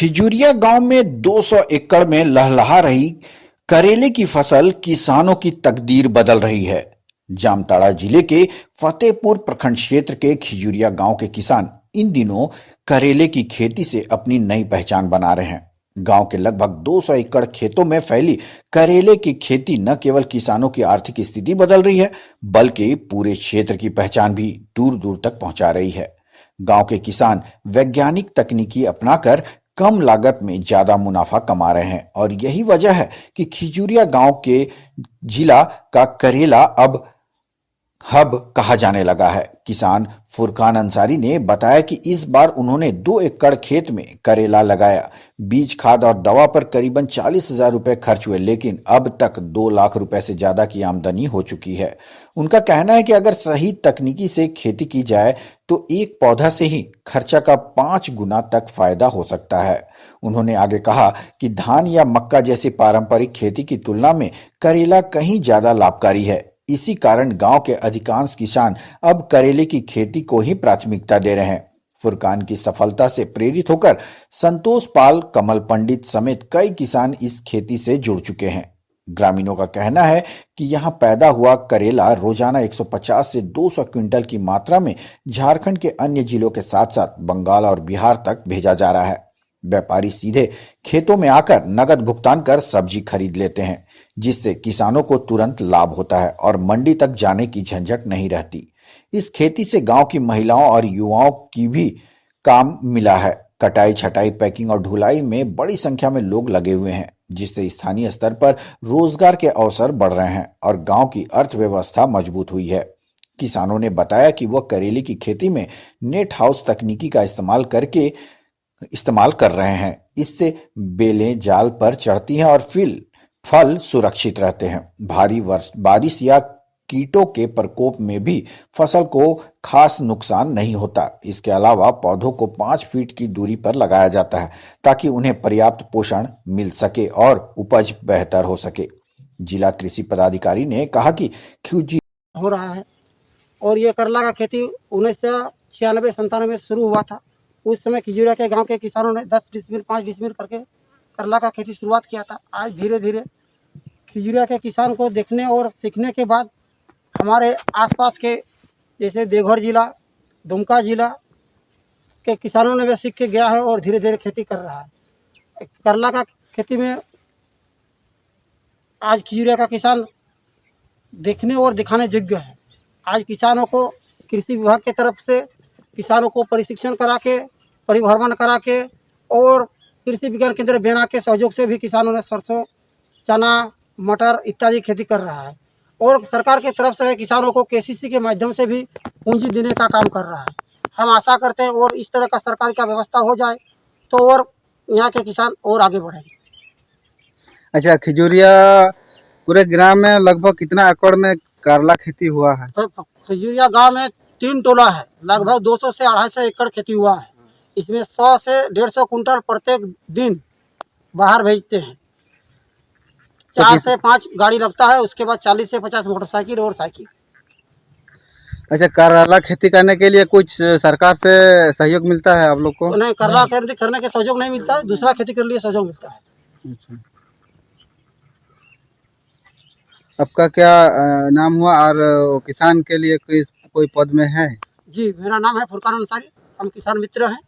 खिजुरिया गांव में 200 एकड़ में लहलहा रही करेले की फसल किसानों की तकदीर बदल रही है। जामताड़ा जिले के फतेहपुर प्रखंड क्षेत्र के खिजुरिया गांव के किसान इन दिनों करेले की खेती से अपनी नई पहचान बना रहे हैं। गांव के लगभग 200 एकड़ खेतों में फैली करेले की खेती न केवल किसानों की आर्थिक स्थिति बदल रही है, बल्कि पूरे क्षेत्र की पहचान भी दूर दूर तक पहुंचा रही है। गांव के किसान वैज्ञानिक तकनीकी अपनाकर कम लागत में ज्यादा मुनाफा कमा रहे हैं और यही वजह है कि खिजुरिया गांव के जिला का करेला अब हब कहा जाने लगा है। किसान फुरकान अंसारी ने बताया कि इस बार उन्होंने 2 एकड़ खेत में करेला लगाया। बीज, खाद और दवा पर करीबन 40,000 रुपए खर्च हुए, लेकिन अब तक 2 लाख रुपए से ज्यादा की आमदनी हो चुकी है। उनका कहना है कि अगर सही तकनीकी से खेती की जाए तो एक पौधा से ही खर्चा का 5 गुना तक फायदा हो सकता है। उन्होंने आगे कहा कि धान या मक्का जैसी पारंपरिक खेती की तुलना में करेला कहीं ज्यादा लाभकारी है। इसी कारण गांव के अधिकांश किसान अब करेले की खेती को ही प्राथमिकता दे रहे हैं। फुरकान की सफलता से प्रेरित होकर संतोष पाल, कमल पंडित समेत कई किसान इस खेती से जुड़ चुके हैं। ग्रामीणों का कहना है कि यहां पैदा हुआ करेला रोजाना 150 से 200 क्विंटल की मात्रा में झारखंड के अन्य जिलों के साथ साथ बंगाल और बिहार तक भेजा जा रहा है। व्यापारी सीधे खेतों में आकर नगद भुगतान कर सब्जी खरीद लेते हैं, जिससे किसानों को तुरंत लाभ होता है और मंडी तक जाने की झंझट नहीं रहती। इस खेती से गांव की महिलाओं और युवाओं की भी काम मिला है। कटाई, छटाई, पैकिंग और ढुलाई में बड़ी संख्या में लोग लगे हुए हैं, जिससे स्थानीय स्तर पर रोजगार के अवसर बढ़ रहे हैं और गांव की अर्थव्यवस्था मजबूत हुई है। किसानों ने बताया कि वह करेले की खेती में नेट हाउस तकनीकी का इस्तेमाल कर रहे हैं। इससे बेलें जाल पर चढ़ती हैं और फल सुरक्षित रहते हैं। भारी बारिश या कीटों के प्रकोप में भी फसल को खास नुकसान नहीं होता। इसके अलावा पौधों को 5 फीट की दूरी पर लगाया जाता है ताकि उन्हें पर्याप्त पोषण मिल सके और उपज बेहतर हो सके। जिला कृषि पदाधिकारी ने कहा कि खिजुरिया हो रहा है और ये करेला का खेती 1996-97 शुरू हुआ था। उस समय खिजुरिया के गांव के किसानों ने 10 डिसमिल 5 डिसमिल करके करेला का खेती शुरुआत किया था। आज धीरे धीरे खिजुरिया के किसान को देखने और सीखने के बाद हमारे आसपास के जैसे देवघर जिला, दुमका जिला के किसानों ने भी सीख के गया है और धीरे धीरे खेती कर रहा है। करेला का खेती में आज खिजुरिया का किसान देखने और दिखाने योग्य है। आज किसानों को कृषि विभाग की तरफ से किसानों को प्रशिक्षण करा के, परिभ्रमण करा के और कृषि विज्ञान केंद्र बेना के सहयोग से भी किसानों ने सरसों, चना, मटर इत्यादि खेती कर रहा है और सरकार की तरफ से किसानों को केसीसी के माध्यम से भी पूंजी देने का काम कर रहा है। हम आशा करते हैं और इस तरह का सरकार का व्यवस्था हो जाए तो और यहाँ के किसान और आगे बढ़ेंगे। अच्छा, खिजुरिया पूरे ग्राम में लगभग कितना एकड़ में करेला खेती हुआ है? तो खिजुरिया गाँव में 3 टोला है, लगभग 200 से 250 एकड़ खेती हुआ है। इसमें 100 से 150 कुंटल प्रत्येक दिन बाहर भेजते हैं। 4 से 5 गाड़ी लगता है, उसके बाद 40 से 50 मोटरसाइकिल और साइकिल। अच्छा, करेला खेती करने के लिए कुछ सरकार से सहयोग मिलता है आप लोग को? नहीं, करेला करने के सहयोग नहीं मिलता है, दूसरा खेती के लिए सहयोग मिलता है। अच्छा, आपका क्या नाम हुआ और किसान के लिए कोई पद में है? जी, मेरा नाम है फुरकान अंसारी, हम किसान मित्र हैं।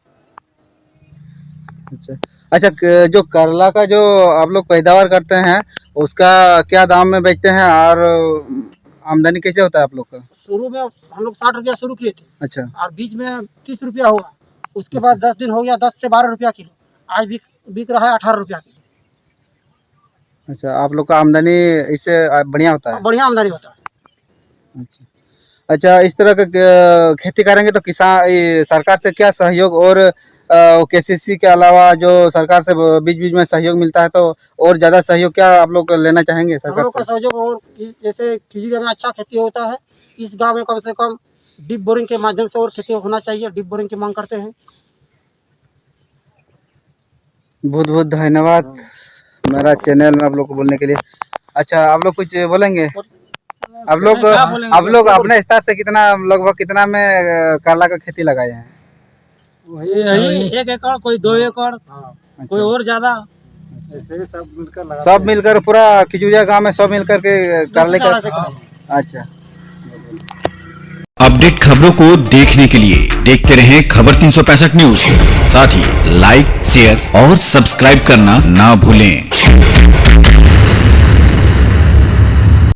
अच्छा, जो करेला का जो आप लोग पैदावार करते हैं उसका क्या दाम में बेचते हैं और आमदनी कैसे होता है आप लोग का? शुरू में हम लोग 60 रुपया शुरू किए थे। अच्छा, और बीच में 30 रुपया हुआ, उसके बाद 10 दिन हो गया 10 से 12 रुपया किलो, आज बिक रहा है 18 रुपया किलो। अच्छा, आप लोग का आमदनी इससे बढ़िया होता है? बढ़िया आमदनी होता है। अच्छा अच्छा, इस तरह का खेती करेंगे तो किसान सरकार से क्या सहयोग और केसीसी के अलावा जो सरकार से बीच बीच में सहयोग मिलता है तो और ज़्यादा सहयोग क्या आप लोग लेना चाहेंगे सरकार से? हम लोग का सहयोग और जैसे खिजुरिया में अच्छा खेती होता है, इस गांव में कम से कम डीप बोरिंग के माध्यम से और खेती होना चाहिए। डीप बोरिंग की मांग करते हैं। बहुत बहुत धन्यवाद मेरा चैनल में आप लोग को बोलने के लिए। अच्छा, आप लोग कुछ बोलेंगे? आप लोग अपने स्तर से लगभग कितना में करेला का खेती लगाए हैं? यही 1 एकड़, कोई 2 एकड़। कोई और ज्यादा सब मिलकर पूरा खिजूरिया गांव में सब मिलकर के कर ले से करें। अच्छा। अपडेट खबरों को देखने के लिए देखते रहें खबर 365 न्यूज। साथ ही लाइक, शेयर और सब्सक्राइब करना ना भूलें।